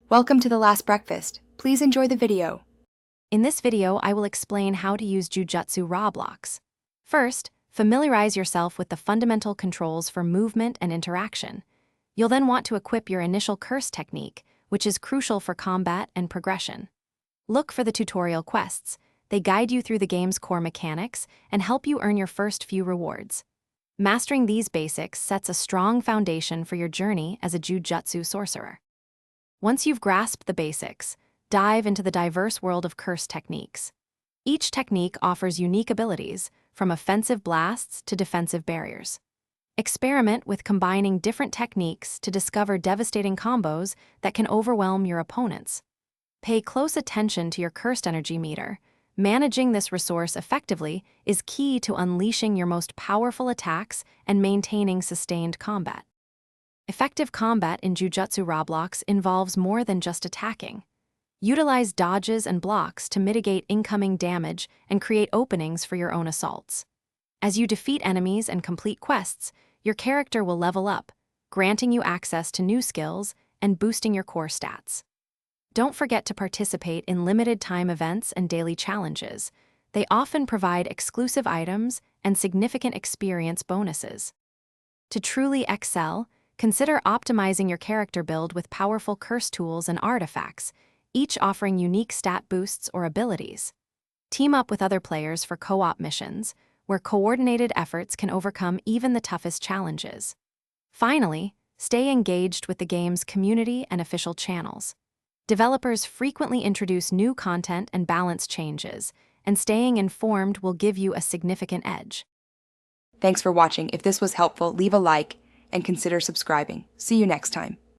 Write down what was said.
Welcome to the last breakfast. Please enjoy the video. In this video, I will explain how to use Jujutsu Roblox. First, familiarize yourself with the fundamental controls for movement and interaction. You'll then want to equip your initial curse technique, which is crucial for combat and progression. Look for the tutorial quests. They guide you through the game's core mechanics and help you earn your first few rewards. Mastering these basics sets a strong foundation for your journey as a Jujutsu sorcerer. Once you've grasped the basics, dive into the diverse world of curse techniques. Each technique offers unique abilities, from offensive blasts to defensive barriers. Experiment with combining different techniques to discover devastating combos that can overwhelm your opponents. Pay close attention to your cursed energy meter. Managing this resource effectively is key to unleashing your most powerful attacks and maintaining sustained combat. Effective combat in Jujutsu Roblox involves more than just attacking. Utilize dodges and blocks to mitigate incoming damage and create openings for your own assaults. As you defeat enemies and complete quests, your character will level up, granting you access to new skills and boosting your core stats. Don't forget to participate in limited-time events and daily challenges. They often provide exclusive items and significant experience bonuses. To truly excel, consider optimizing your character build with powerful curse tools and artifacts, each offering unique stat boosts or abilities. Team up with other players for co-op missions, where coordinated efforts can overcome even the toughest challenges. Finally, stay engaged with the game's community and official channels. Developers frequently introduce new content and balance changes, and staying informed will give you a significant edge. Thanks for watching. If this was helpful, leave a like and consider subscribing. See you next time.